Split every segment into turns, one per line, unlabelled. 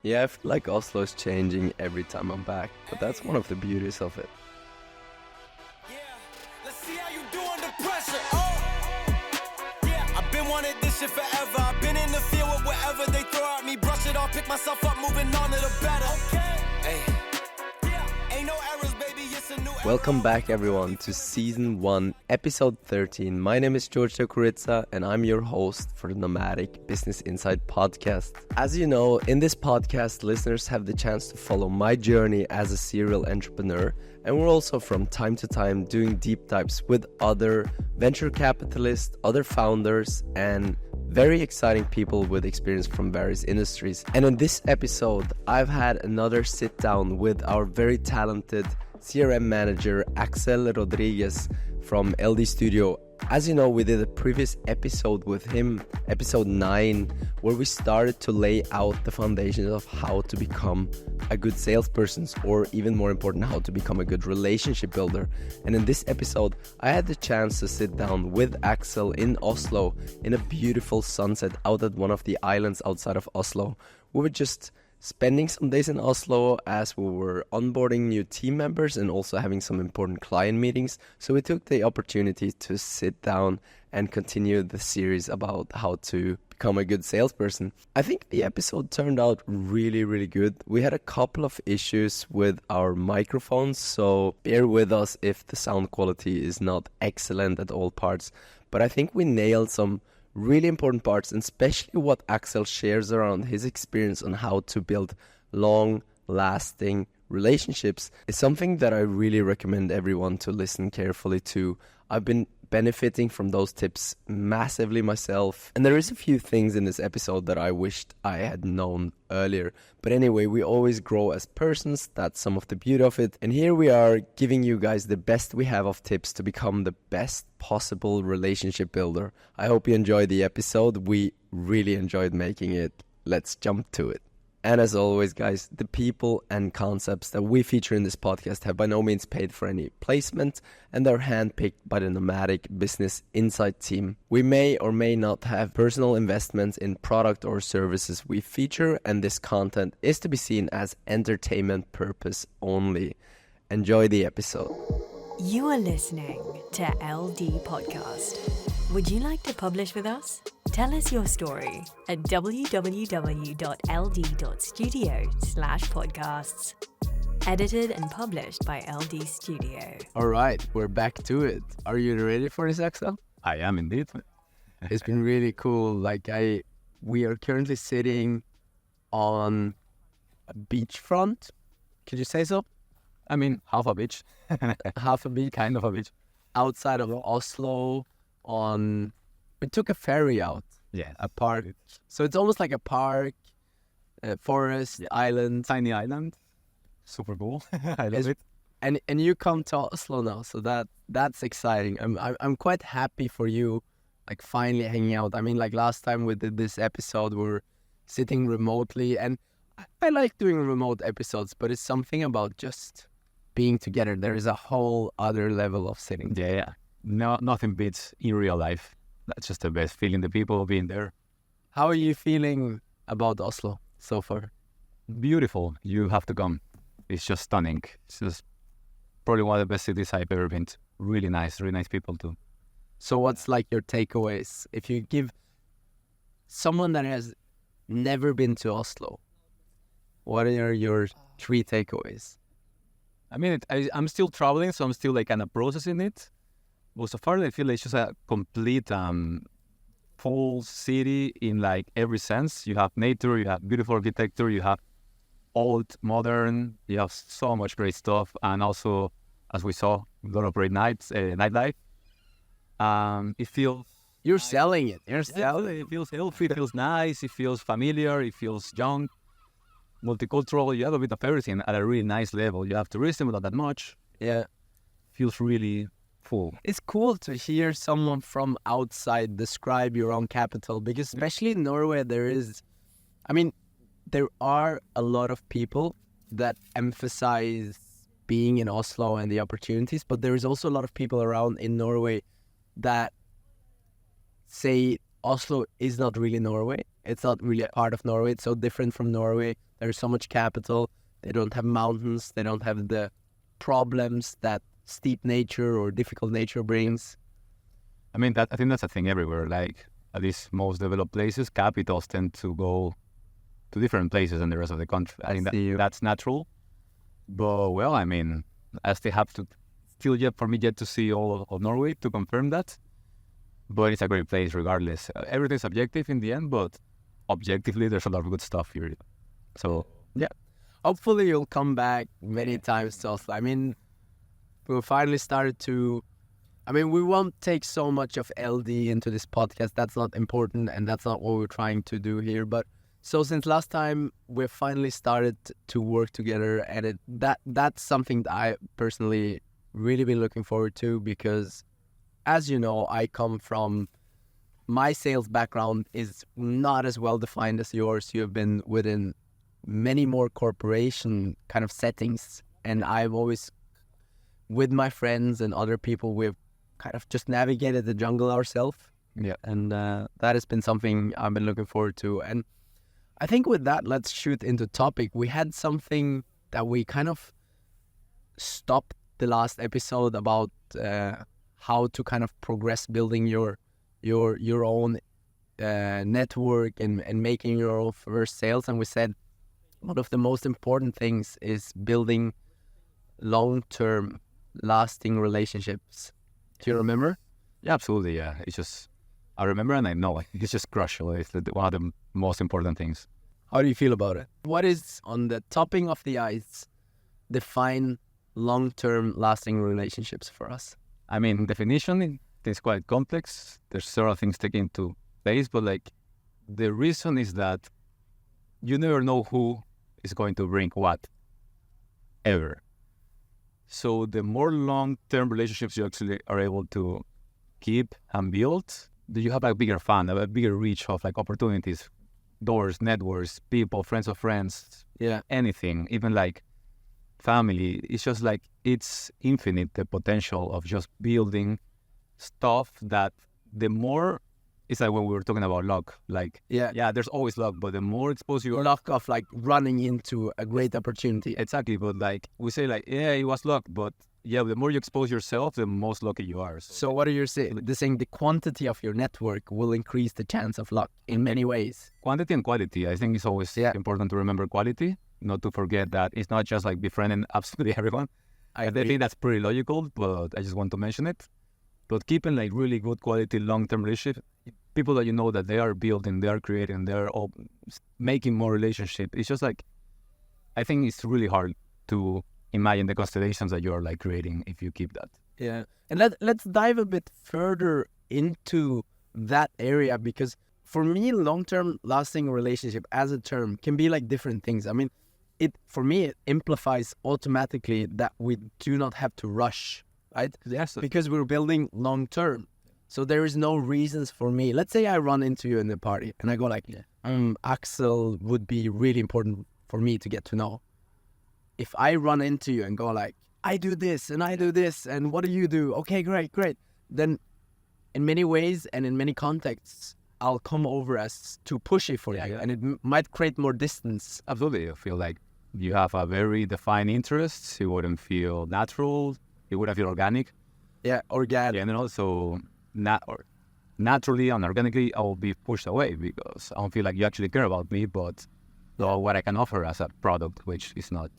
Yeah, I feel like Oslo is changing every time I'm back, but that's one of the beauties of it.
Yeah, let's see how you do under pressure. Oh, yeah, I've been wanting this shit forever. I've been in the field with whatever they throw at me. Brush it off, pick myself up, moving on to the better. Okay, hey, yeah, ain't no errors, baby. It's a new era.
Welcome back, everyone, to Season 1, Episode 13. My name is Georg and Aksel, and I'm your host for the Nomadic Business Insight podcast. As you know, in this podcast, listeners have the chance to follow my journey as a serial entrepreneur, and we're also from time to time doing deep dives with other venture capitalists, other founders, and very exciting people with experience from various industries. And in this episode, I've had another sit down with our very talented CRM manager, Aksel Rodriguez from LD Studio. As you know, we did a previous episode with him, episode 9, where we started to lay out the foundations of how to become a good salesperson, or even more important, how to become a good relationship builder. And in this episode, I had the chance to sit down with Aksel in Oslo in a beautiful sunset out at one of the islands outside of Oslo. We were just spending some days in Oslo as we were onboarding new team members and also having some important client meetings. So we took the opportunity to sit down and continue the series about how to become a good salesperson. I think the episode turned out really, really good. We had a couple of issues with our microphones, so bear with us if the sound quality is not excellent at all parts. But I think we nailed some really important parts, and especially what Aksel shares around his experience on how to build long-lasting relationships is something that I really recommend everyone to listen carefully to. I've been benefiting from those tips massively myself, and there is a few things in this episode that I wished I had known earlier. But anyway, we always grow as persons. That's some of the beauty of it. And here we are giving you guys the best we have of tips to become the best possible relationship builder. I hope you enjoyed the episode. We really enjoyed making it. Let's jump to it. And as always, guys, the people and concepts that we feature in this podcast have by no means paid for any placement, and they're handpicked by the Nomadic Business Insight team. We may or may not have personal investments in product or services we feature, and this content is to be seen as entertainment purpose only. Enjoy the episode.
You are listening to LD Podcast. Would you like to publish with us? Tell us your story at www.ld.studio/podcasts. Edited and published by LD Studio.
All right, we're back to it. Are you ready for this, Axel?
I am indeed.
It's been really cool. We are currently sitting on a beachfront. Could you say so?
I mean, half a beach.
Half a beach.
Kind of a beach.
Outside of Oslo we took a ferry out.
Yeah.
A park. So it's almost like a park, forest, island.
Tiny island. Super cool. I love it.
And you come to Oslo now, so that's exciting. I'm quite happy for you, like finally hanging out. I mean, like last time we did this episode, we were sitting remotely, and I like doing remote episodes, but it's something about just being together. There is a whole other level of sitting.
Yeah. No, nothing beats in real life. That's just the best feeling, the people being there.
How are you feeling about Oslo so far?
Beautiful. You have to come. It's just stunning. It's just probably one of the best cities I've ever been to. Really nice people too.
So what's like your takeaways? If you give someone that has never been to Oslo, what are your 3 takeaways?
I mean, I'm still traveling, so I'm still like kind of processing it. But so far, I feel it's just a complete full city in like every sense. You have nature, you have beautiful architecture, you have old, modern, you have so much great stuff. And also, as we saw, a lot of great nightlife. It feels...
You're selling it.
It feels healthy, it feels nice, it feels familiar, it feels young, multicultural. You have a bit of everything at a really nice level. You have tourism, but not that much.
Yeah.
Feels really full.
It's cool to hear someone from outside describe your own capital, because especially in Norway, there are a lot of people that emphasize being in Oslo and the opportunities, but there is also a lot of people around in Norway that say Oslo is not really Norway. It's not really a part of Norway. It's so different from Norway. There's so much capital. They don't have mountains. They don't have the problems that steep nature or difficult nature brings.
I mean, I think that's a thing everywhere. Like, at least most developed places, capitals tend to go to different places than the rest of the country. I think that's natural. But, well, I mean, I still have to, yet to see all of Norway to confirm that. But it's a great place regardless. Everything's subjective in the end, but objectively, there's a lot of good stuff here. So, yeah.
Hopefully you'll come back many times to Oslo. I mean, we'll finally start to... I mean, we won't take so much of LD into this podcast. That's not important, and that's not what we're trying to do here. But so since last time, we've finally started to work together, and that's something that I personally really been looking forward to, because as you know, I come from... My sales background is not as well defined as yours. You have been within many more corporation kind of settings, and I've always, with my friends and other people, we've kind of just navigated the jungle ourselves.
Yeah.
And that has been something I've been looking forward to. And I think with that, let's shoot into topic. We had something that we kind of stopped the last episode about how to kind of progress building your own network and making your own first sales. And we said one of the most important things is building long-term, lasting relationships. Do you remember?
Yeah, absolutely. Yeah, it's just, I remember and I know it's just crucial. It's one of the most important things.
How do you feel about it? What is on the topping of the ice define long-term, lasting relationships for us?
I mean, definition is quite complex. There's several things taken into place, but like the reason is that you never know who is going to bring what ever. So the more long-term relationships you actually are able to keep and build, you have a bigger fund, a bigger reach of like opportunities, doors, networks, people, friends of friends, anything, even like family. It's just like, it's infinite, the potential of just building stuff that the more, it's like when we were talking about luck, like, there's always luck, but the more exposed you are.
Luck of like running into a great opportunity.
Exactly, but like, we say like, it was luck, but the more you expose yourself, the most lucky you are.
So what are you saying? They're saying the quantity of your network will increase the chance of luck in many ways.
Quantity and quality. I think it's always important to remember quality, not to forget that it's not just like befriending absolutely everyone. I think that's pretty logical, but I just want to mention it. But keeping like really good quality long-term relationship, people that you know that they are building, they are creating, they're all making more relationship. It's just like, I think it's really hard to imagine the constellations that you are like creating if you keep that.
Yeah. And let's dive a bit further into that area, because for me, long-term lasting relationship as a term can be like different things. I mean, for me, it implies automatically that we do not have to rush, right?
Yes.
Because we're building long-term. So there is no reasons for me. Let's say I run into you in the party and I go like, Axel would be really important for me to get to know. If I run into you and go like, I do this and I do this and what do you do? Okay, great. Then in many ways and in many contexts, I'll come over as too pushy for you. And it might create more distance.
Absolutely. I feel like you have a very defined interest. It wouldn't feel natural. It wouldn't feel organic.
Yeah, organic.
Yeah, and also naturally and organically, I will be pushed away because I don't feel like you actually care about me, but what I can offer as a product, which is not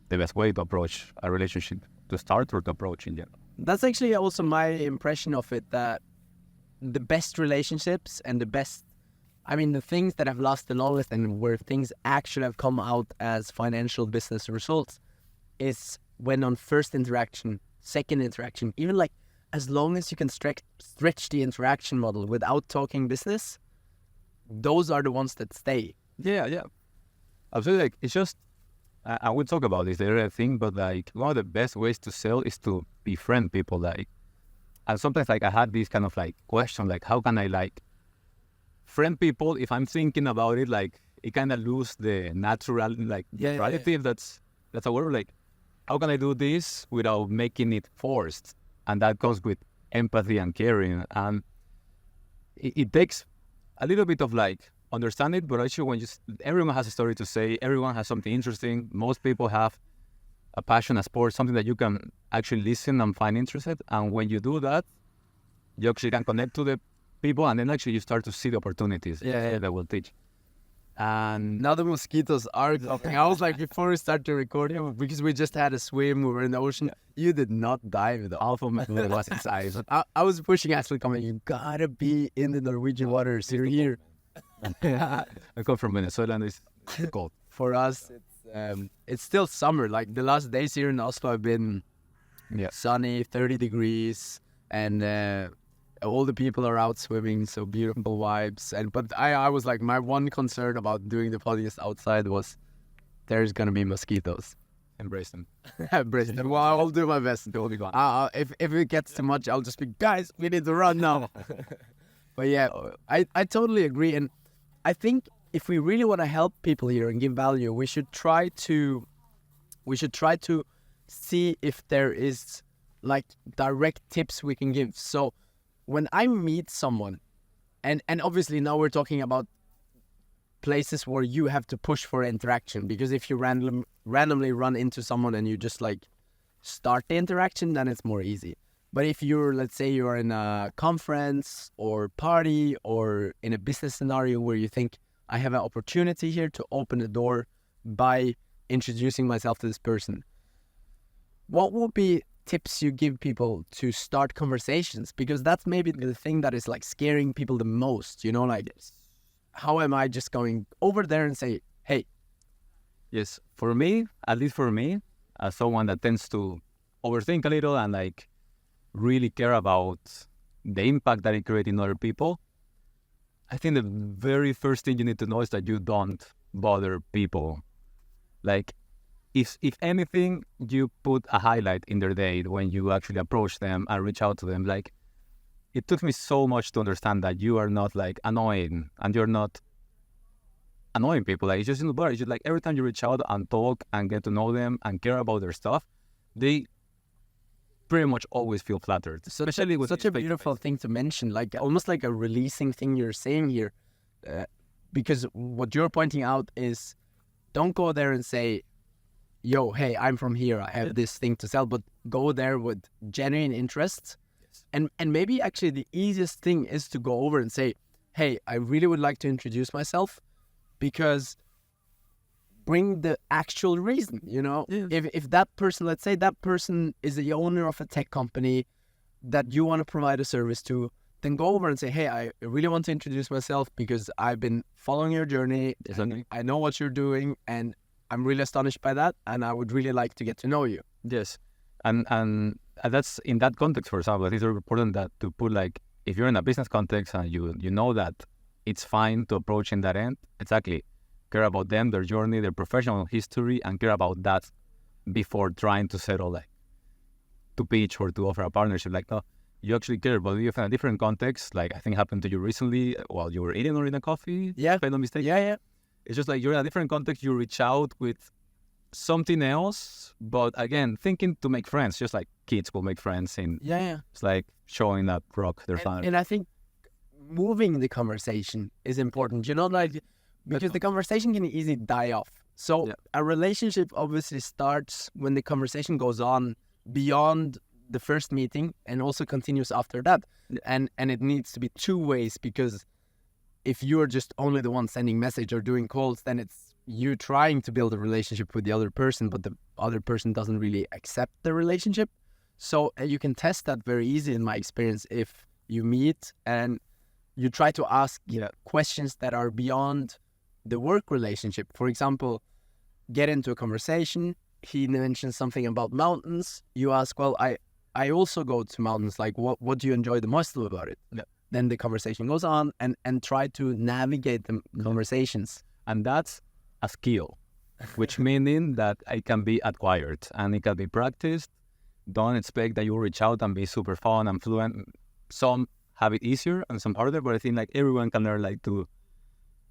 the best way to approach a relationship, to start or to approach in general.
That's actually also my impression of it, that the best relationships and the things that have lasted the longest and where things actually have come out as financial business results is when on first interaction, second interaction, even like as long as you can stretch the interaction model without talking business, those are the ones that stay.
Yeah. Absolutely. Like, it's just, I would talk about this area thing, but like one of the best ways to sell is to befriend people. Like, and sometimes like I had this kind of like question, like how can I like friend people if I'm thinking about it, like it kind of lose the natural like reality, if that's a word. Like, how can I do this without making it forced? And that comes with empathy and caring. And it takes a little bit of like understand it, but actually when everyone has a story to say, everyone has something interesting. Most people have a passion, a sport, something that you can actually listen and find interested. And when you do that, you actually can connect to the people, and then actually you start to see the opportunities that will teach.
And now the mosquitoes are coming. I was like, before we started recording, because we just had a swim, we were in the ocean, you did not dive though.
Half of my blood was inside.
I was pushing Aksel, coming, you gotta be in the Norwegian waters. You're here.
I come from Venezuela and it's cold.
For us, it's still summer. Like the last days here in Oslo have been sunny, 30 degrees, and all the people are out swimming, so beautiful vibes. But I was like, my one concern about doing the podcast outside was there's gonna be mosquitoes.
Embrace them.
Embrace them. Well, I'll do my best. They'll be gone. If it gets too much, I'll just be, guys, we need to run now. But yeah, I totally agree. And I think if we really want to help people here and give value, we should try to see if there is like direct tips we can give. So when I meet someone, and obviously now we're talking about places where you have to push for interaction, because if you randomly run into someone and you just like start the interaction, then it's more easy. But if let's say you're in a conference or party or in a business scenario where you think, I have an opportunity here to open the door by introducing myself to this person, what would be tips you give people to start conversations? Because that's maybe the thing that is like scaring people the most, you know, like, how am I just going over there and say, hey?
Yes, for me, at least for me, as someone that tends to overthink a little and like really care about the impact that it creates in other people, I think the very first thing you need to know is that you don't bother people. Like, if anything, you put a highlight in their day when you actually approach them and reach out to them. Like, it took me so much to understand that you are not like annoying, and you're not annoying people. Like, it's just in the bar. It's just like every time you reach out and talk and get to know them and care about their stuff, they pretty much always feel flattered. Especially with
such a beautiful thing to mention, like almost like a releasing thing you're saying here, because what you're pointing out is, don't go there and say, yo, hey, I'm from here, I have this thing to sell, but go there with genuine interest. And maybe actually the easiest thing is to go over and say, hey, I really would like to introduce myself, because bring the actual reason, you know? Yeah. If that person, let's say that person is the owner of a tech company that you want to provide a service to, then go over and say, hey, I really want to introduce myself because I've been following your journey. I know what you're doing, and I'm really astonished by that, and I would really like to get to know you.
Yes. And that's in that context, for example, it's very important that to put like, if you're in a business context and you know that it's fine to approach in that end, exactly. Care about them, their journey, their professional history, and care about that before trying to settle like to pitch or to offer a partnership. Like, no, you actually care, but if in a different context, like I think happened to you recently while you were eating or in a coffee.
Yeah.
If I'm not mistaken.
Yeah.
It's just like you're in a different context, you reach out with something else, but again, thinking to make friends, just like kids will make friends in.
Yeah.
It's like showing that rock their father.
And I think moving the conversation is important, you know, like, because the conversation can easily die off. So a relationship obviously starts when the conversation goes on beyond the first meeting and also continues after that. And it needs to be two ways, because if you're just only the one sending message or doing calls, then it's you trying to build a relationship with the other person, but the other person doesn't really accept the relationship. So you can test that very easy in my experience if you meet and you try to ask questions that are beyond the work relationship. For example, get into a conversation. He mentions something about mountains. You ask, well, I also go to mountains. Like, what do you enjoy the most about it? Yeah. Then the conversation goes on and try to navigate the conversations.
And that's a skill, which meaning that it can be acquired and it can be practiced. Don't expect that you reach out and be super fun and fluent. Some have it easier and some harder, but I think like everyone can learn like to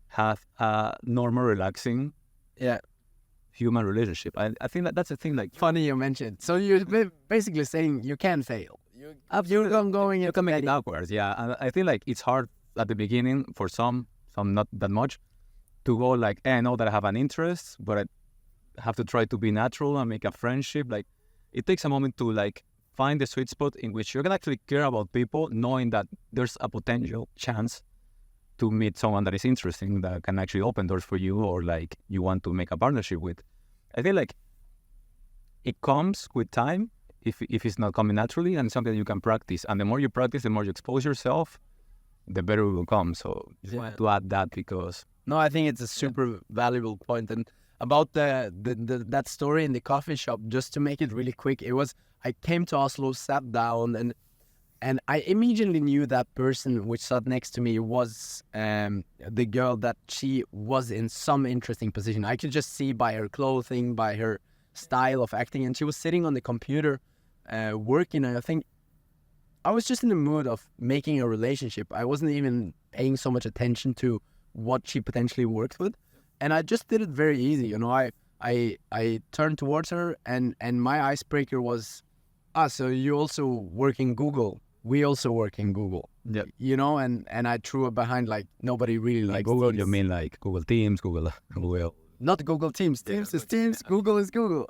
have a normal, relaxing human relationship. I think that's the thing. Like,
funny you mentioned. So you're basically saying you can fail.
You can make it awkward. Yeah, and I think like it's hard at the beginning for some so I'm not that much, to go like, hey, I know that I have an interest, but I have to try to be natural and make a friendship. Like, it takes a moment to like find the sweet spot in which you can actually care about people, knowing that there's a potential chance to meet someone that is interesting, that can actually open doors for you, or like you want to make a partnership with. I feel like it comes with time if it's not coming naturally, and something that you can practice. And the more you practice, the more you expose yourself, the better it will come. So just wanted to add that because...
No, I think it's a super valuable point. And about that story in the coffee shop, just to make it really quick, it was, I came to Oslo, sat down, and I immediately knew that person which sat next to me was the girl that she was in some interesting position. I could just see by her clothing, by her style of acting, and she was sitting on the computer working. And I think I was just in the mood of making a relationship. I wasn't even paying so much attention to what she potentially worked with, and I just did it very easy. You know, I turned towards her, and my icebreaker was, so you also work in Google? We also work in Google.
Yeah.
You know, and I threw it behind like nobody really likes
Google,
Teams.
you mean like Google Teams, Google...
Not Google Teams. Teams is Teams. Google is Google.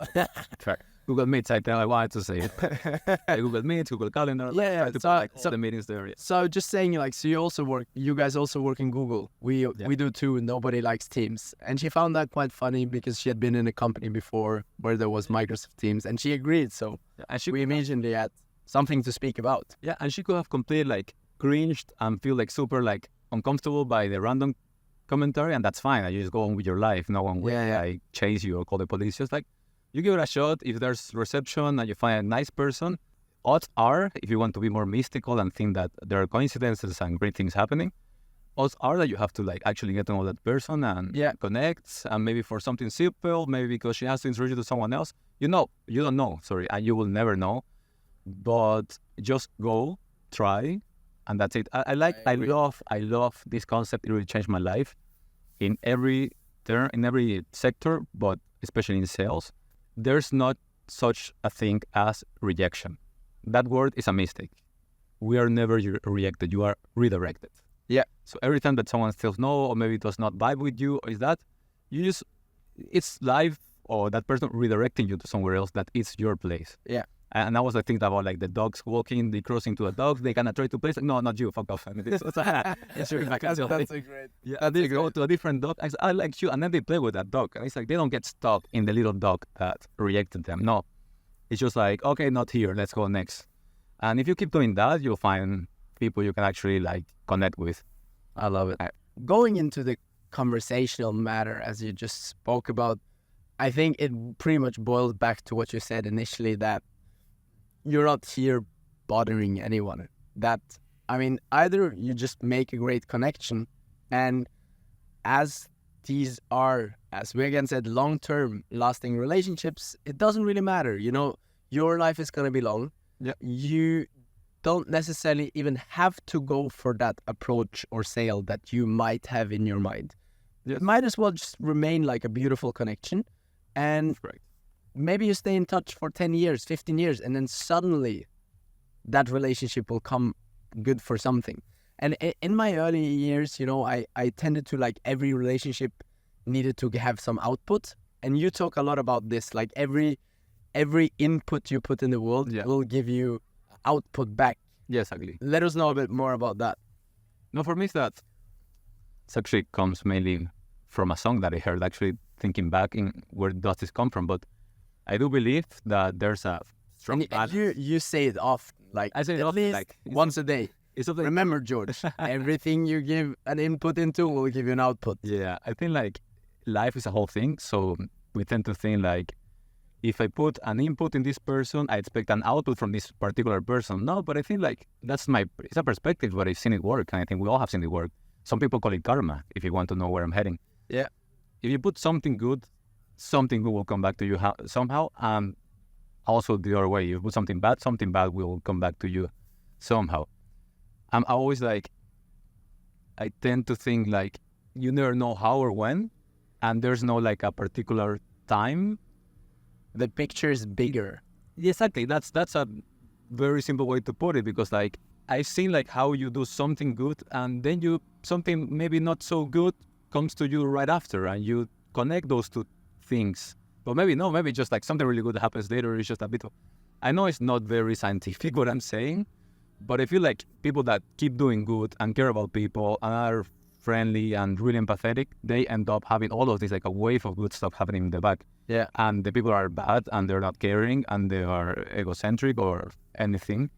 Fair. Google Meets, I wanted to say it. Google Meets, Google Calendar.
Yeah.
So the meetings there. Yeah.
So just saying, like, so you guys also work in Google. We do too. Nobody likes Teams. And she found that quite funny because she had been in a company before where there was Microsoft Teams, and she agreed. So we immediately had something to speak about.
Yeah, and she could have completely like cringed and feel like super like uncomfortable by the random commentary, and that's fine. You just go on with your life. No one will like chase you or call the police. Just like you give it a shot. If there's reception and you find a nice person, odds are, if you want to be more mystical and think that there are coincidences and great things happening, odds are that you have to like actually get to know that person and connect, and maybe for something simple, maybe because she has to introduce you to someone else. You don't know, sorry, and you will never know. But just go, try, and that's it. I love this concept. It really changed my life in every sector, but especially in sales. There's not such a thing as rejection. That word is a mistake. We are never rejected. You are redirected.
Yeah.
So every time that someone says no, or maybe does not vibe with you, or is that, it's life or that person redirecting you to somewhere else that is your place.
Yeah.
And I was thinking about like the dogs walking, they crossing to a dog, they gonna try to place. Like, no, not you, fuck off. That's
a great.
Yeah, they go to a different dog. I said, I like you, and then they play with that dog. And it's like they don't get stuck in the little dog that rejected them. No, it's just like, okay, not here. Let's go next. And if you keep doing that, you'll find people you can actually like connect with.
I love it. Going into the conversational matter, as you just spoke about, I think it pretty much boils back to what you said initially, that you're not here bothering anyone. That, I mean, either you just make a great connection, and as these are, as we again said, long-term lasting relationships, it doesn't really matter. You know, your life is going to be long.
Yeah.
You don't necessarily even have to go for that approach or sale that you might have in your mind.
Yes.
It might as well just remain like a beautiful connection. And maybe you stay in touch for 10 years, 15 years, and then suddenly that relationship will come good for something. And in my early years, you know, I tended to like every relationship needed to have some output. And you talk a lot about this, like every input you put in the world will give you output back.
Yes, exactly.
Let us know a bit more about that.
No, for me, it actually comes mainly from a song that I heard, actually thinking back in where does this come from. But I do believe that there's a strong balance.
You say it often, like
I say it
at
often,
least
like
once a day.
It's something.
Remember, George, everything you give an input into will give you an output.
Yeah, I think like life is a whole thing. So we tend to think like, if I put an input in this person, I expect an output from this particular person. No, but I think like it's a perspective, but I've seen it work, and I think we all have seen it work. Some people call it karma, if you want to know where I'm heading.
Yeah.
If you put something good will come back to you somehow. Also the other way, if you put something bad will come back to you somehow. I'm always like, I tend to think like you never know how or when, and there's no like a particular time.
The picture is bigger.
Exactly. That's a very simple way to put it, because like I've seen like how you do something good and then something maybe not so good comes to you right after, and you connect those two things. But maybe just like something really good happens later. It's just a bit of, I know it's not very scientific what I'm saying, but I feel like people that keep doing good and care about people and are friendly and really empathetic, they end up having all of this, like a wave of good stuff happening in the back.
Yeah.
And the people are bad and they're not caring and they are egocentric or anything,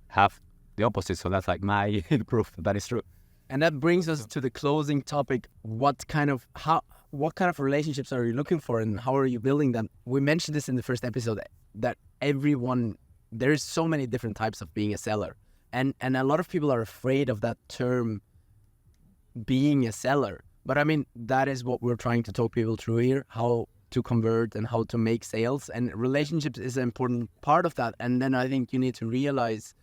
have the opposite. So that's like my proof that is true.
And that brings us to the closing topic. What kind of relationships are you looking for, and how are you building them? We mentioned this in the first episode, that there's so many different types of being a seller. And a lot of people are afraid of that term, being a seller. But I mean, that is what we're trying to talk people through here, how to convert and how to make sales. And relationships is an important part of that. And then I think you need to realize,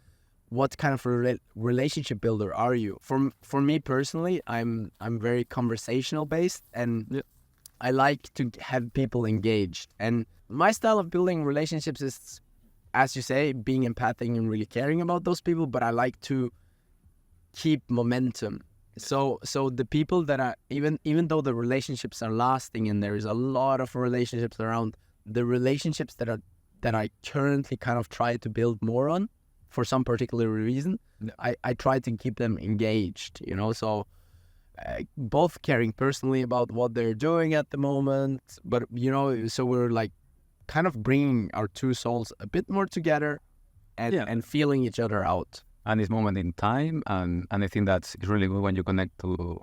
what kind of relationship builder are you? For me personally, I'm very conversational based, and I like to have people engaged. And my style of building relationships is, as you say, being empathic and really caring about those people. But I like to keep momentum. So the people that are, even though the relationships are lasting, and there is a lot of relationships around, the relationships that I currently kind of try to build more on, for some particular reason, I try to keep them engaged, so both caring personally about what they're doing at the moment, but, so we're like kind of bringing our two souls a bit more together and feeling each other out.
And this moment in time, and I think that's really good when you connect to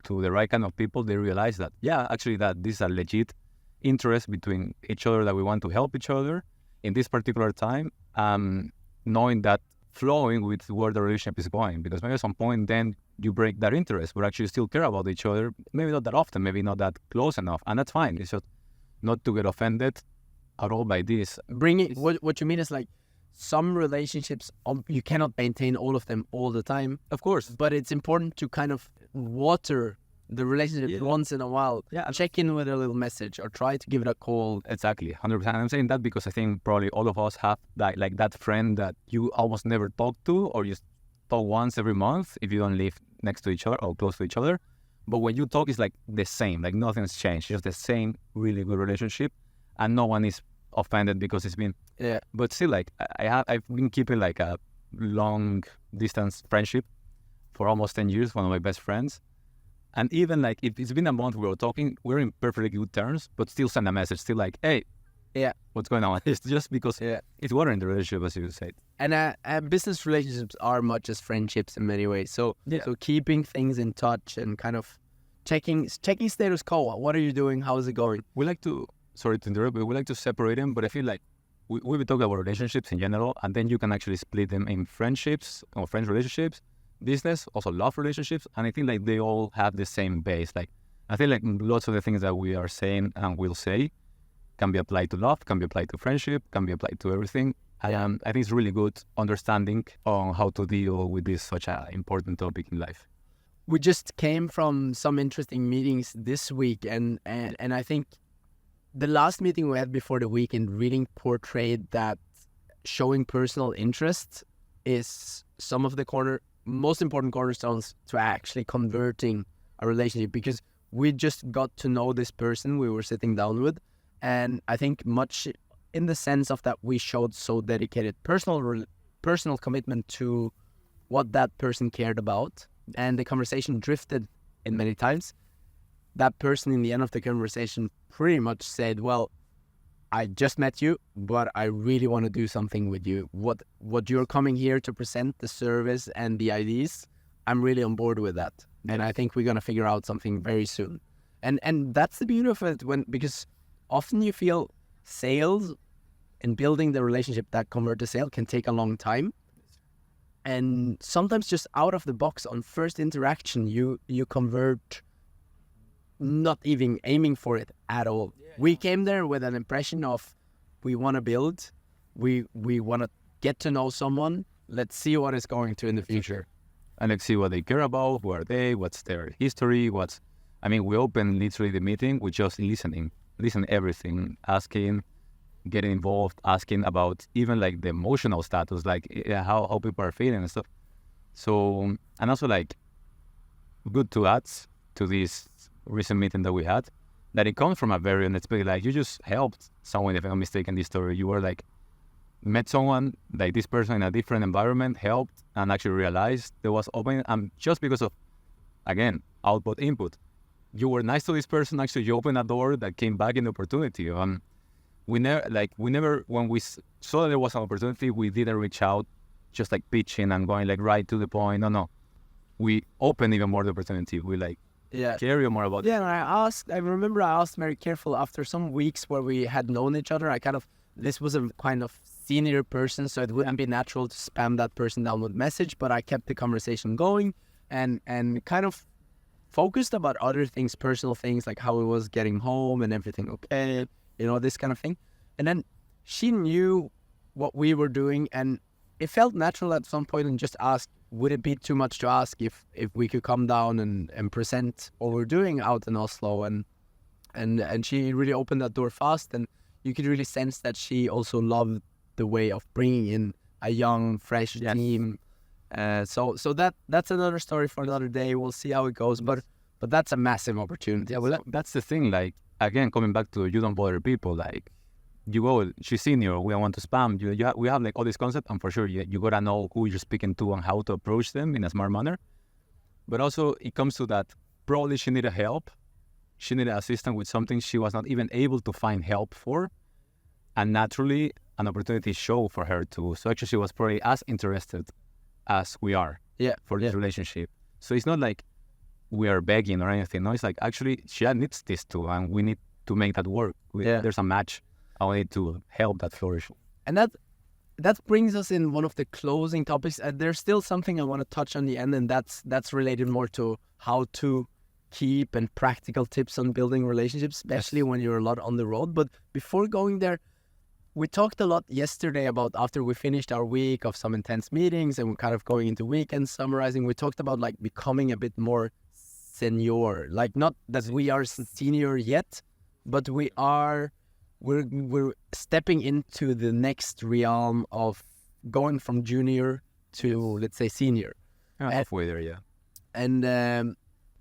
the right kind of people. They realize that, actually that this is a legit interest between each other, that we want to help each other in this particular time. Knowing that, flowing with where the relationship is going, because maybe at some point then you break that interest, but actually still care about each other, maybe not that often, maybe not that close enough, and that's fine. It's just not to get offended at all by this.
What you mean is, like, some relationships, you cannot maintain all of them all the time,
of course,
but it's important to kind of water the relationship once in a while. Check in with a little message or try to give it a call.
Exactly, 100%. I'm saying that because I think probably all of us have that friend that you almost never talk to, or you talk once every month if you don't live next to each other or close to each other. But when you talk, it's like the same, like nothing's changed, just the same really good relationship, and no one is offended because it's been. But still, like I've been keeping like a long distance friendship for almost 10 years, one of my best friends. And even like if it's been a month we were talking, we're in perfectly good terms, but still send a message, still like, hey, what's going on? It's just because it's water in the relationship, as you said.
And business relationships are much as friendships in many ways. So keeping things in touch and kind of checking status quo. What are you doing? How is it going?
We like to, sorry to interrupt, but we like to separate them. But I feel like we've been talking about relationships in general, and then you can actually split them in friendships or friends relationships, business, also love relationships, and I think like they all have the same base. Like I feel like lots of the things that we are saying and will say can be applied to love, can be applied to friendship, can be applied to everything. I think it's really good understanding on how to deal with this such an important topic in life.
We just came from some interesting meetings this week, and I think the last meeting we had before the weekend really portrayed that showing personal interest is some of the most important cornerstones to actually converting a relationship, because we just got to know this person we were sitting down with, and I think much in the sense of that we showed so dedicated personal commitment to what that person cared about, and the conversation drifted in many times. That person in the end of the conversation pretty much said, well, I just met you, but I really want to do something with you. What you're coming here to present, the service and the ideas, I'm really on board with that. And I think we're going to figure out something very soon. And that's the beauty of it, because often you feel sales and building the relationship that convert to sale can take a long time. And sometimes just out of the box on first interaction, you convert, not even aiming for it at all. We came there with an impression of, we want to build, we want to get to know someone, let's see what is going to in the future.
And let's see what they care about, who are they, what's their history, we open literally the meeting with just listening everything, asking, getting involved, asking about even like the emotional status, like how people are feeling and stuff. So, and also like good to add to this recent meeting that we had, that it comes from a very unexpected, like you just helped someone, if I'm not mistaken, this story. You were like, met someone, like this person in a different environment, helped and actually realized there was opening. And just because of, again, output, input, you were nice to this person, actually you opened a door that came back in the opportunity. We never, when we saw there was an opportunity, we didn't reach out, just like pitching and going like right to the point. No. We opened even more the opportunity. We like, care more about it.
Yeah, and I remember I asked very careful after some weeks where we had known each other. This was a kind of senior person, so it wouldn't be natural to spam that person down with message, but I kept the conversation going and kind of focused about other things, personal things, like how it was getting home and everything okay, this kind of thing. And then she knew what we were doing, and it felt natural at some point and just asked, would it be too much to ask if we could come down and present what we're doing out in Oslo? And she really opened that door fast, and you could really sense that she also loved the way of bringing in a young, fresh team. So that's another story for another day. We'll see how it goes, but that's a massive opportunity.
Yeah, well, that's the thing. Like, again, coming back to you don't bother people. Like, you go, she's senior, we don't want to spam. We have like all this concept, and for sure, you gotta know who you're speaking to and how to approach them in a smart manner. But also, it comes to that, probably she needed help. She needed assistance with something she was not even able to find help for. And naturally, an opportunity showed for her too. So actually, she was probably as interested as we are for this relationship. So it's not like we are begging or anything. No, it's like actually she needs this too, and we need to make that work. There's a match. I need to help that flourish.
And that brings us in one of the closing topics. There's still something I want to touch on the end, and that's related more to how to keep and practical tips on building relationships, especially when you're a lot on the road. But before going there, we talked a lot yesterday about after we finished our week of some intense meetings and we're kind of going into weekends summarizing, we talked about like becoming a bit more senior. Like not that we are senior yet, but we're stepping into the next realm of going from junior to, let's say, senior.
Halfway there, yeah.
And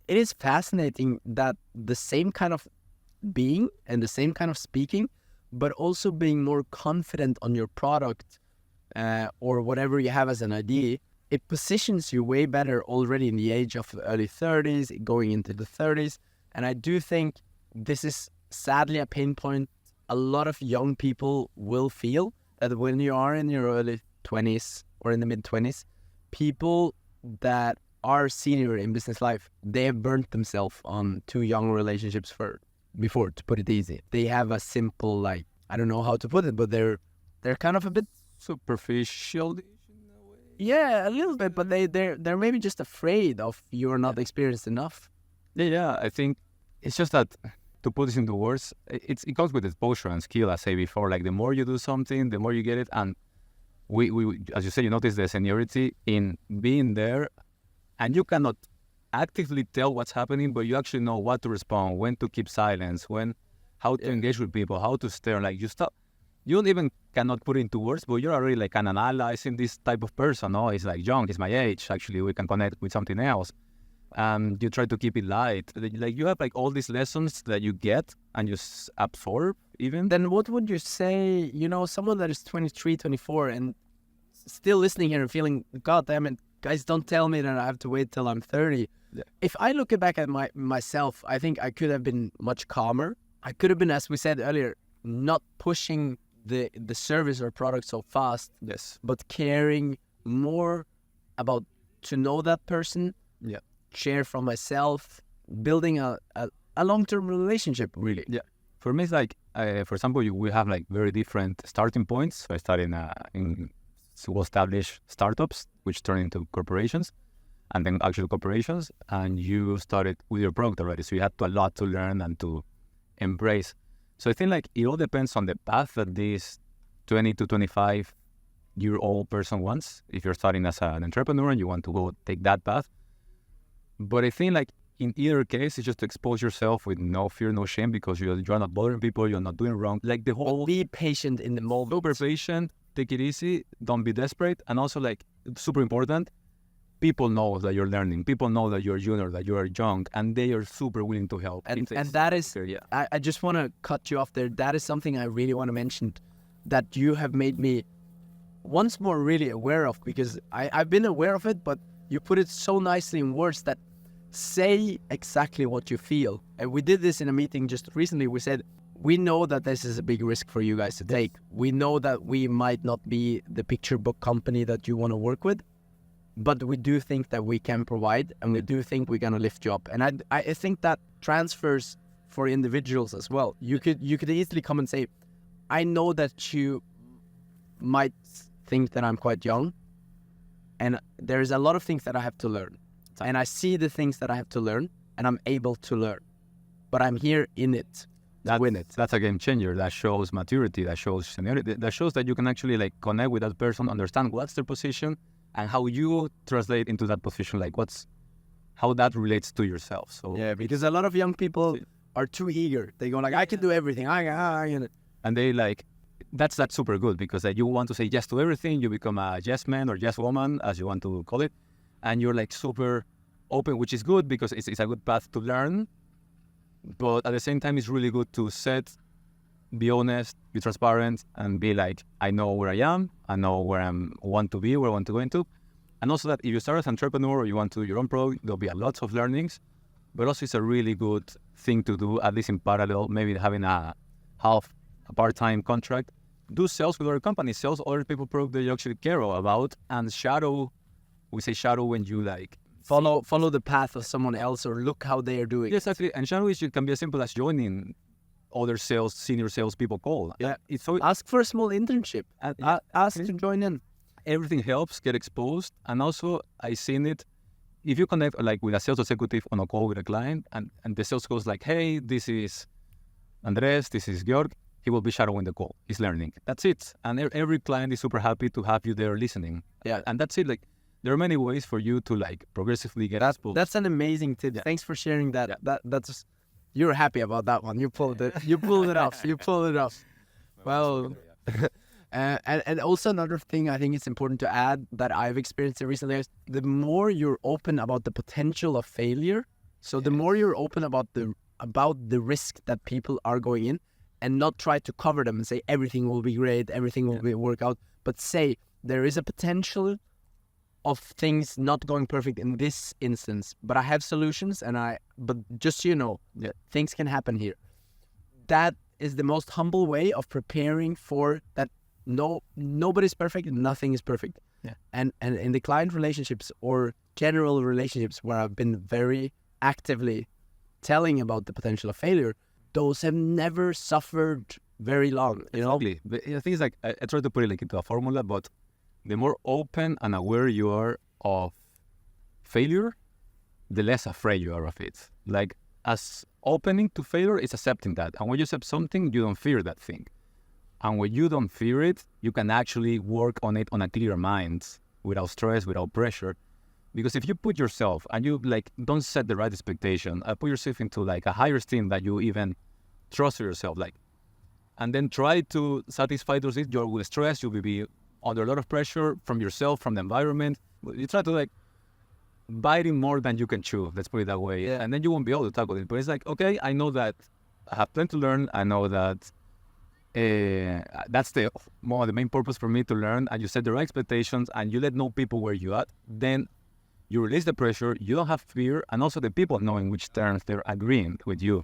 it is fascinating that the same kind of being and the same kind of speaking, but also being more confident on your product or whatever you have as an idea, it positions you way better already in the age of early 30s, going into the 30s. And I do think this is sadly a pain point a lot of young people will feel, that when you are in your early 20s or in the mid-20s, people that are senior in business life, they have burnt themselves on too young relationships before, to put it easy. They have a simple, like, I don't know how to put it, but they're kind of a bit
superficial.
Yeah, a little bit, but they're maybe just afraid of you're not experienced enough.
Yeah, I think it's just that, to put this into words, it comes with exposure and skill, as I say before. Like, the more you do something, the more you get it. And we as you say, you notice the seniority in being there, and you cannot actively tell what's happening, but you actually know what to respond, when to keep silence, how to engage with people, how to stare. Like, you don't even cannot put it into words, but you're already like analyzing this type of person. Oh, he's like young, he's my age. Actually, we can connect with something else. You try to keep it light. Like, you have like all these lessons that you get and you absorb even.
Then what would you say, someone that is 23, 24 and still listening here and feeling, God damn it, guys, don't tell me that I have to wait till I'm 30.
Yeah.
If I look back at myself, I think I could have been much calmer. I could have been, as we said earlier, not pushing the service or product so fast.
Yes.
But caring more about to know that person.
Yeah.
Share from myself, building a long-term relationship, really.
Yeah. For me, it's like, for example, we have like very different starting points. So I started in well-established startups, which turn into corporations, and then actual corporations. And you started with your product already. So you had a lot to learn and to embrace. So I think like it all depends on the path that this 20 to 25-year-old person wants. If you're starting as an entrepreneur and you want to go take that path. But I think like in either case, it's just to expose yourself with no fear, no shame, because you're not bothering people, you're not doing wrong. Like the whole
Be patient in the moment.
super patient, take it easy, don't be desperate, and also like super important. People know that you're learning. People know that you're junior, that you are young, and they are super willing to help.
And that is, I just want to cut you off there. That is something I really want to mention that you have made me once more really aware of, because I've been aware of it, but you put it so nicely in words that say exactly what you feel. And we did this in a meeting just recently. We said, we know that this is a big risk for you guys to take. We know that we might not be the picture book company that you want to work with, but we do think that we can provide, and we do think we're going to lift you up. And I think that transfers for individuals as well. You could easily come and say, I know that you might think that I'm quite young, and there's a lot of things that I have to learn. And I see the things that I have to learn, and I'm able to learn. But I'm here in it. Win it.
That's a game changer. That shows maturity. That shows seniority. That shows that you can actually like connect with that person, understand what's their position, and how you translate into that position. Like how that relates to yourself. So
yeah, because a lot of young people are too eager. They go like, I can do everything.
And they like that's super good, because you want to say yes to everything. You become a yes man or yes woman, as you want to call it, and you're like super open, which is good because it's a good path to learn. But at the same time, it's really good to be honest, be transparent, and be like, I know where I am, I know where I want to be, where I want to go into. And also that if you start as an entrepreneur or you want to do your own product, there'll be a lot of learnings, but also it's a really good thing to do, at least in parallel, maybe having a part-time contract. Do sales with other companies, sales other people product that you actually care about, and we say shadow when you like,
follow the path of someone else or look how they are doing.
Yes, actually, and shadow can be as simple as joining other senior sales people call.
Yeah, ask for a small internship. Ask to join in.
Everything helps get exposed, and also I seen it. If you connect like with a sales executive on a call with a client, and the sales goes like, "Hey, this is Andres, this is Georg," he will be shadowing the call. He's learning. That's it. And every client is super happy to have you there listening.
Yeah,
and that's it. Like, there are many ways for you to like progressively get exposed.
That's an amazing tip. Yeah. Thanks for sharing that. Yeah. That's you're happy about that one. You pulled it off. You pulled it off. Well, and also another thing I think it's important to add that I've experienced recently is the more you're open about the potential of failure. So the more you're open about the risk that people are going in, and not try to cover them and say everything will be great, everything will work out, but say there is a potential of things not going perfect in this instance, but I have solutions, but just so you know, things can happen here. That is the most humble way of preparing for that. Nobody's perfect, nothing is perfect. Yeah. And in the client relationships or general relationships where I've been very actively telling about the potential of failure, those have never suffered very long. You know?
Exactly. The thing is, like, I try to put it like into a formula, but the more open and aware you are of failure, the less afraid you are of it. Like, as opening to failure is accepting that. And when you accept something, you don't fear that thing. And when you don't fear it, you can actually work on it on a clear mind, without stress, without pressure. Because if you put yourself, and you like don't set the right expectation, put yourself into like a higher esteem that you even trust yourself, like, and then try to satisfy those needs, you will stress, you will be under a lot of pressure from yourself, from the environment. You try to like bite in more than you can chew, let's put it that way. Yeah. And then you won't be able to tackle it. But it's like, okay, I know that I have plenty to learn. I know that that's one of the main purpose for me to learn. And you set the right expectations and you let know people where you're at. Then you release the pressure, you don't have fear, and also the people knowing which terms they're agreeing with you.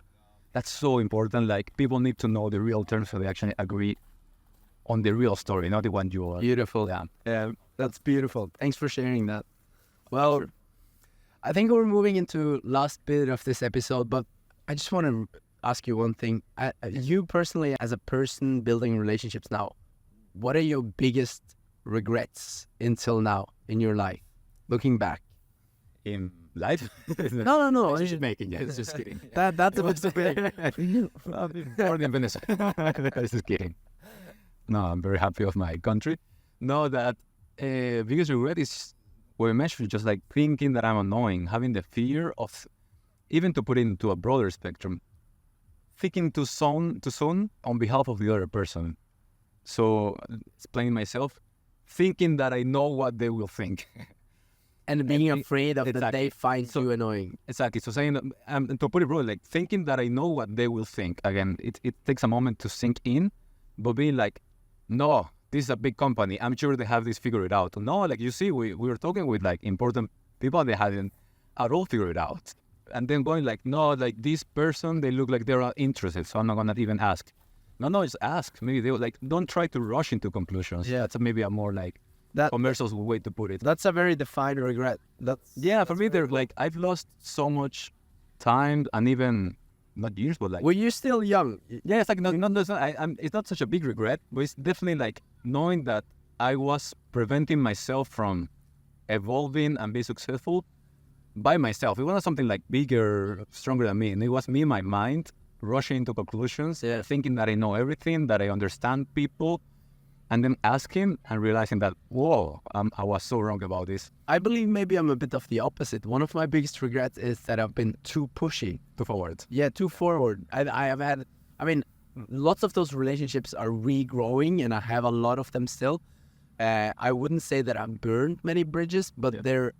That's so important. Like, people need to know the real terms so they actually agree on the real story, not the one you are.
Beautiful. Yeah, that's beautiful. Thanks for sharing that. Well, sure. I think we're moving into last bit of this episode, but I just want to ask you one thing. You personally, as a person building relationships now, what are your biggest regrets until now in your life, looking back?
In life?
No.
It's just making it. It's just kidding.
That's a bit big.
Born in Venezuela. Just kidding. No, I'm very happy of my country. No, that biggest regret is what I mentioned, just like thinking that I'm annoying, having the fear of even to put it into a broader spectrum, thinking too soon on behalf of the other person. So explaining myself, thinking that I know what they will think.
And being afraid of that
Exactly.
they find you annoying.
Exactly. So saying, and to put it broad, like thinking that I know what they will think. Again, it takes a moment to sink in, but being like, no, this is a big company. I'm sure they have this figured out. No, like you see, we were talking with like important people, they hadn't at all figured it out. And then going like, no, like this person, they look like they're interested, so I'm not gonna even ask. No, just ask. Maybe they will like, don't try to rush into conclusions.
Yeah.
That's maybe a more like
That
commercial way to put it.
That's a very defined regret.
Yeah, for me, they're like, I've lost so much time and even not years, but like,
Were you still young?
yeah, it's like it's not such a big regret, but it's definitely like knowing that I was preventing myself from evolving and being successful by myself. It wasn't something like bigger, stronger than me, and it was me, my mind, rushing into conclusions, thinking that I know everything, that I understand people. And then asking and realizing that, whoa, I was so wrong about this.
I believe maybe I'm a bit of the opposite. One of my biggest regrets is that I've been too pushy.
To forward.
Yeah, too forward. I have had, lots of those relationships are regrowing and I have a lot of them still. I wouldn't say that I've burned many bridges, but there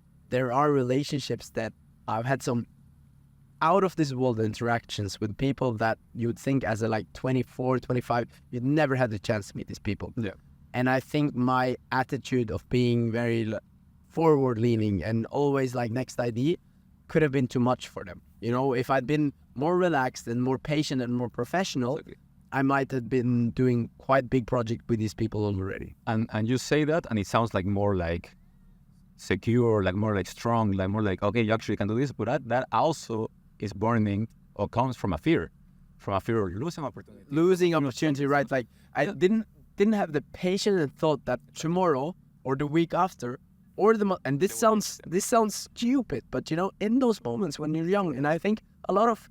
are relationships that I've had some out of this world interactions with people that you would think as a like 24, 25, you'd never had the chance to meet these people.
Yeah.
And I think my attitude of being very forward leaning and always like next idea could have been too much for them. You know, if I'd been more relaxed and more patient and more professional,
Exactly.
I might have been doing quite big project with these people already.
And you say that, and it sounds like more like secure, like more like strong, like more like, okay, you actually can do this. But that also is burning or comes from a fear of losing opportunity.
Losing opportunity, right? Like I didn't have the patience and thought that tomorrow or the week after or and this sounds stupid, but you know, in those moments when you're young, and I think a lot of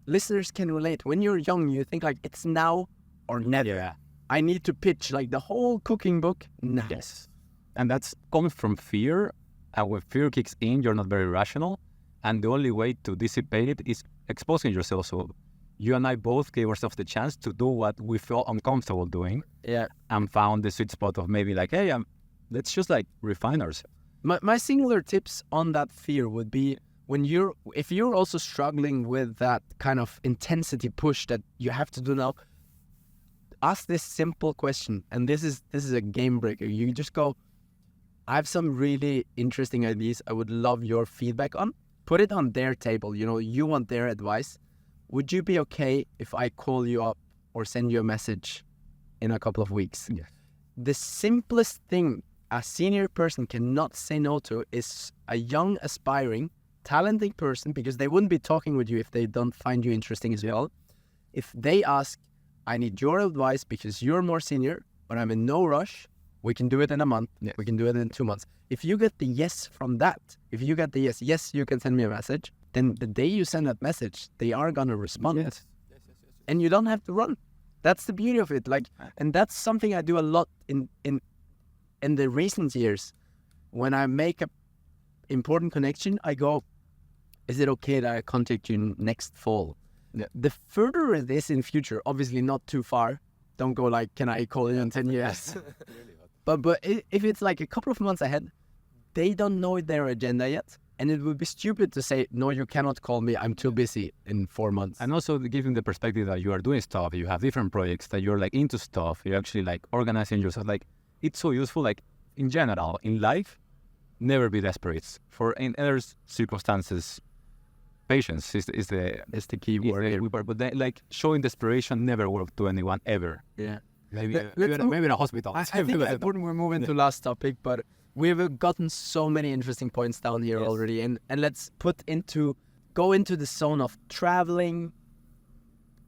listeners can relate. When you're young, you think like it's now or never.
Yeah.
I need to pitch like the whole cooking book now.
Yes. And that's comes from fear. And when fear kicks in, you're not very rational. And the only way to dissipate it is exposing yourself. So you and I both gave ourselves the chance to do what we felt uncomfortable doing.
Yeah.
And found the sweet spot of maybe like, hey, let's just like refine ourselves.
My singular tips on that fear would be if you're also struggling with that kind of intensity push that you have to do now, ask this simple question. And this is a game breaker. You just go, I have some really interesting ideas I would love your feedback on. Put it on their table. You know, you want their advice. Would you be okay if I call you up or send you a message in a couple of weeks?
Yes.
The simplest thing a senior person cannot say no to is a young, aspiring, talented person, because they wouldn't be talking with you if they don't find you interesting as well. If they ask, I need your advice because you're more senior, but I'm in no rush, we can do it in a month,
Yes.
we can do it in 2 months. If you get the yes from that, if you get the yes, you can send me a message, then the day you send that message, they are going to respond.
Yes.
And you don't have to run. That's the beauty of it. Like, and that's something I do a lot in the recent years. When I make a important connection, I go, is it okay that I contact you next fall?
Yeah.
The further it is in future, obviously not too far. Don't go like, can I call you in 10 years? But if it's like a couple of months ahead, they don't know their agenda yet. And it would be stupid to say, no, you cannot call me. I'm too busy in 4 months.
And also giving the perspective that you are doing stuff, you have different projects, that you're like into stuff, you're actually like organizing yourself. Like it's so useful, like in general, in life, never be desperate. For in other circumstances, patience is the key word. But then, like showing desperation never worked to anyone ever.
Yeah.
Maybe
Let's
maybe in a hospital.
I think it's important we're moving to last topic, but we've gotten so many interesting points down here already. And let's go into the zone of traveling,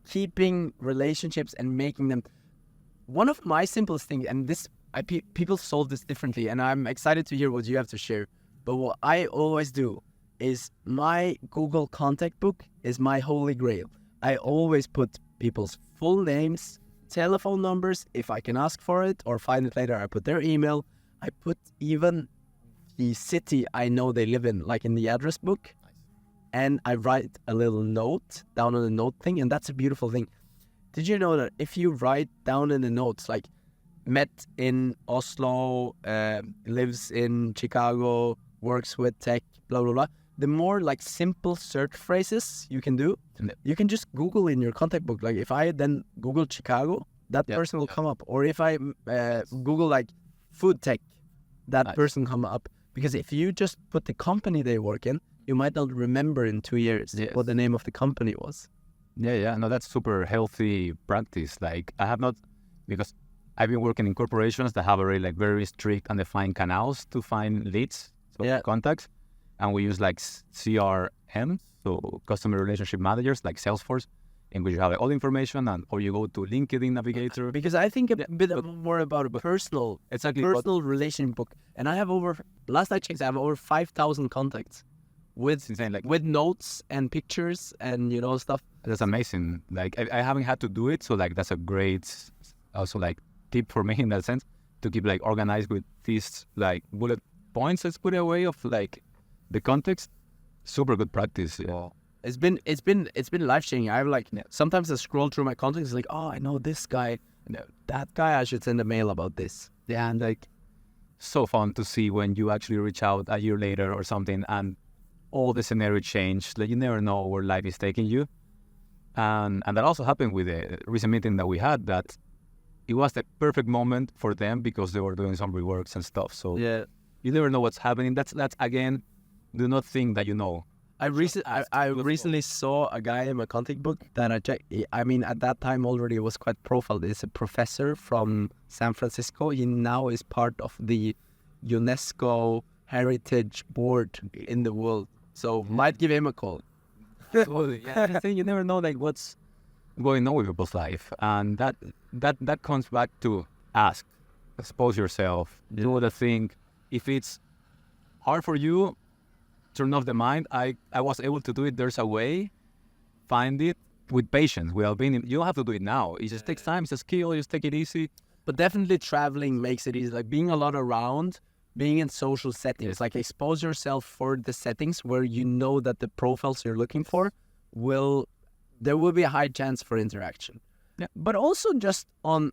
keeping relationships and making them. One of my simplest things, and this, people solve this differently, and I'm excited to hear what you have to share. But what I always do is my Google contact book is my holy grail. I always put people's full names, telephone numbers, if I can ask for it or find it later. I put their email. I put even the city I know they live in, like in the address book. and I write a little note down on the note thing, and that's a beautiful thing. Did you know that if you write down in the notes, like, met in Oslo, lives in Chicago, works with tech, blah, blah, blah, the more like simple search phrases you can do, you can just Google in your contact book. Like if I then Google Chicago, that person will come up. Or if I Google like food tech, that person come up. Because if you just put the company they work in, you might not remember in 2 years what the name of the company was.
Yeah. No, that's super healthy practice. Like I have not, because I've been working in corporations that have already like very strict and defined canals to find leads, so contacts. And we use like CRM, so customer relationship managers, like Salesforce, in which you have all the information, and or you go to LinkedIn Navigator.
Because I think a bit more about a personal relationship book. And I have last I checked, I have over 5,000 contacts with
insane, like,
with notes and pictures and, you know, stuff.
That's amazing. Like I haven't had to do it, so like that's a great also like tip for me in that sense, to keep like organized with these like bullet points. Let's put away of like the context. Super good practice. Yeah.
It's been life changing. I've like sometimes I scroll through my contacts, like, oh, I know this guy, that guy. I should send a mail about this.
Yeah, and like so fun to see when you actually reach out a year later or something, and all the scenario changed. Like you never know where life is taking you, and that also happened with the recent meeting that we had. That it was the perfect moment for them because they were doing some reworks and stuff. So you never know what's happening. That's again. Do not think that you know.
I recently saw a guy in my contact book that I checked. I mean, at that time already it was quite profiled. It's a professor from San Francisco. He now is part of the UNESCO Heritage Board in the world. So might give him a call.
You never know like what's going on with people's life, and that comes back to ask, expose yourself, do the thing. If it's hard for you, turn off the mind. I was able to do it. There's a way. Find it with patience. You don't have to do it now. It just takes time. It's a skill. Just take it easy.
But definitely traveling makes it easy. Like being a lot around, being in social settings. Like expose yourself for the settings where you know that the profiles you're looking for there will be a high chance for interaction. Yeah. But also just on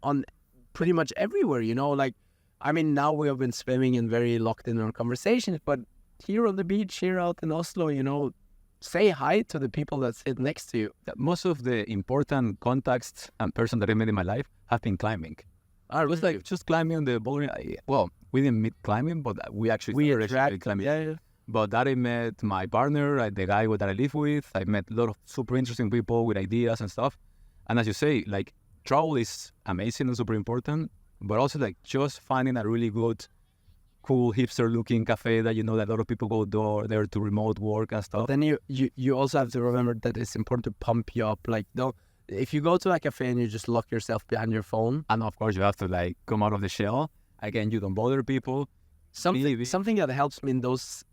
pretty much everywhere, you know, like, I mean, now we have been swimming and very locked in our conversations, but here on the beach, here out in Oslo, you know, say hi to the people that sit next to you.
Most of the important contacts and person that I met in my life have been climbing. It was like just climbing on the boulder. Well, we didn't meet climbing, but we started climbing. Yeah. But that I met my partner, the guy that I live with. I met a lot of super interesting people with ideas and stuff. And as you say, like travel is amazing and super important, but also like just finding a really good, cool hipster-looking cafe that you know that a lot of people go there to remote work and stuff.
But then you also have to remember that it's important to pump you up. Like, if you go to a cafe and you just lock yourself behind your phone,
and of course you have to like come out of the shell. Again, you don't bother people.
Something that helps me in those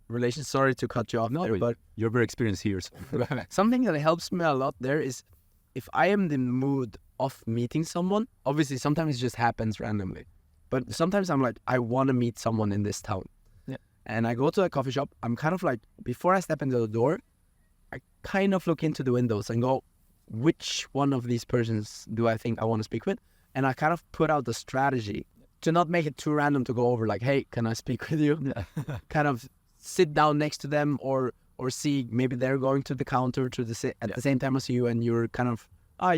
relations. Sorry to cut you off, but
you're very experienced here. So.
Something that helps me a lot there is if I am in the mood of meeting someone. Obviously, sometimes it just happens randomly. But sometimes I'm like, I want to meet someone in this town. Yeah. And I go to a coffee shop. I'm kind of like, before I step into the door, I kind of look into the windows and go, which one of these persons do I think I want to speak with? And I kind of put out the strategy to not make it too random to go over like, hey, can I speak with you? Yeah. Kind of sit down next to them or see maybe they're going to the counter at the same time as you, and you're kind of,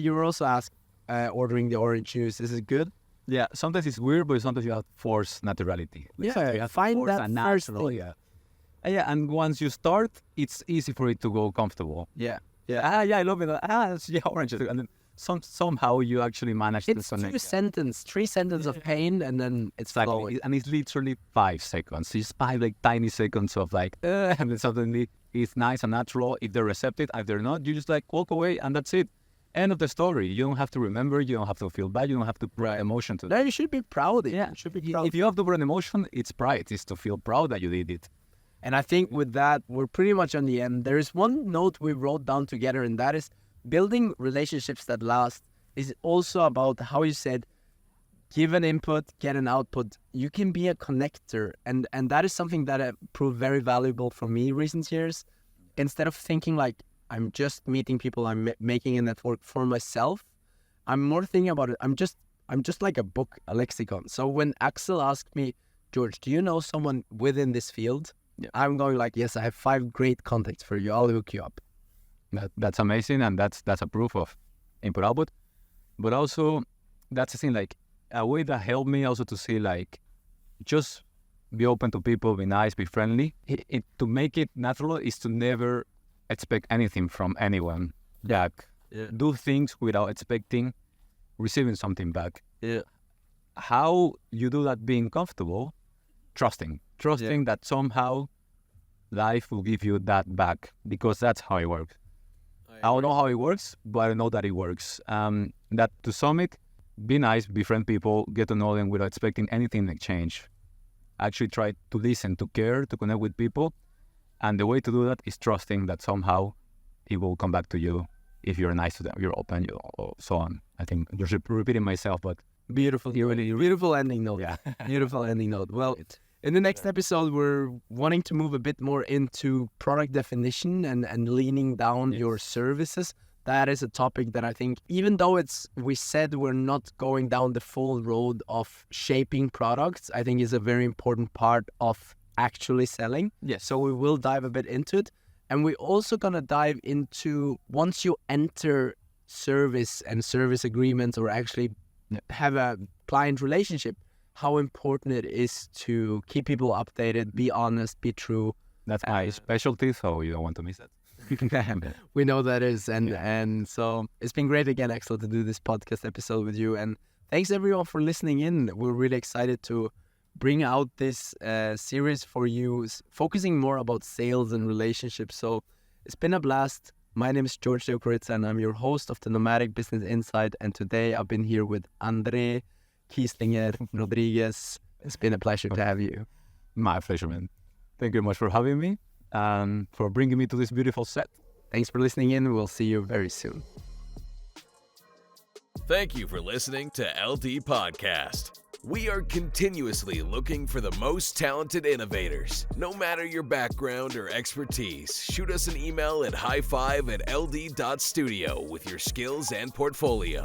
you were also asked ordering the orange juice. Is it good?
Yeah, sometimes it's weird, but sometimes you have to force naturality.
Yeah, find that natural.
Yeah, and once you start, it's easy for it to go comfortable.
Yeah.
I love it. Yeah, oranges. And then somehow you actually manage to connect.
It's 3 sentences of pain, and then it's flowing.
And it's literally 5 seconds. It's 5 like tiny seconds of like, and then suddenly it's nice and natural. If they're receptive, if they're not, you just like walk away, and that's it. End of the story. You don't have to remember. You don't have to feel bad. You don't have to put emotion to that.
No, you should be proud.
Yeah, you should be proud. If you have to put an emotion, it's pride. It's to feel proud that you did it.
And I think with that, we're pretty much on the end. There is one note we wrote down together, and that is building relationships that last is also about how you said, give an input, get an output. You can be a connector. And that is something that proved very valuable for me recent years. instead of thinking like I'm just meeting people, I'm making a network for myself, I'm more thinking about it. I'm just like a book, a lexicon. So when Axel asked me, George, do you know someone within this field?
Yeah.
I'm going like, yes, I have 5 great contacts for you. I'll hook you up.
That's amazing, and that's a proof of input-output. But also, that's the thing, like, a way that helped me also to see, like, just be open to people, be nice, be friendly. To make it natural is to never expect anything from anyone back.
Yeah.
Do things without expecting receiving something back.
Yeah.
How you do that being comfortable, trusting that somehow life will give you that back, because that's how it works. I don't know how it works, but I know that it works. That to sum it, be nice, befriend people, get to know them without expecting anything in exchange. Actually try to listen, to care, to connect with people. And the way to do that is trusting that somehow it will come back to you if you're nice to them, you're open, or so on. I think I'm just repeating myself, but
Beautiful ending note.
yeah.
Beautiful ending note. Well, in the next episode, we're wanting to move a bit more into product definition and leaning down your services. That is a topic that I think, even though we said we're not going down the full road of shaping products, I think is a very important part of actually selling.
Yes.
So we will dive a bit into it. And we're also going to dive into, once you enter service and service agreements, or actually have a client relationship, how important it is to keep people updated, be honest, be true.
That's my specialty, so you don't want to miss it.
We know that is. And so it's been great again, Axel, to do this podcast episode with you. And thanks everyone for listening in. We're really excited to bring out this series for you, focusing more about sales and relationships. So it's been a blast. My name is Georg and I'm your host of the Nomadic Business Insight. And today I've been here with Andre Kieslinger Rodriguez. It's been a pleasure to have you.
My pleasure, man. Thank you very much for having me and for bringing me to this beautiful set.
Thanks for listening in. We'll see you very soon.
Thank you for listening to LD Podcast. We are continuously looking for the most talented innovators. No matter your background or expertise, shoot us an email at high5@ld.studio with your skills and portfolio.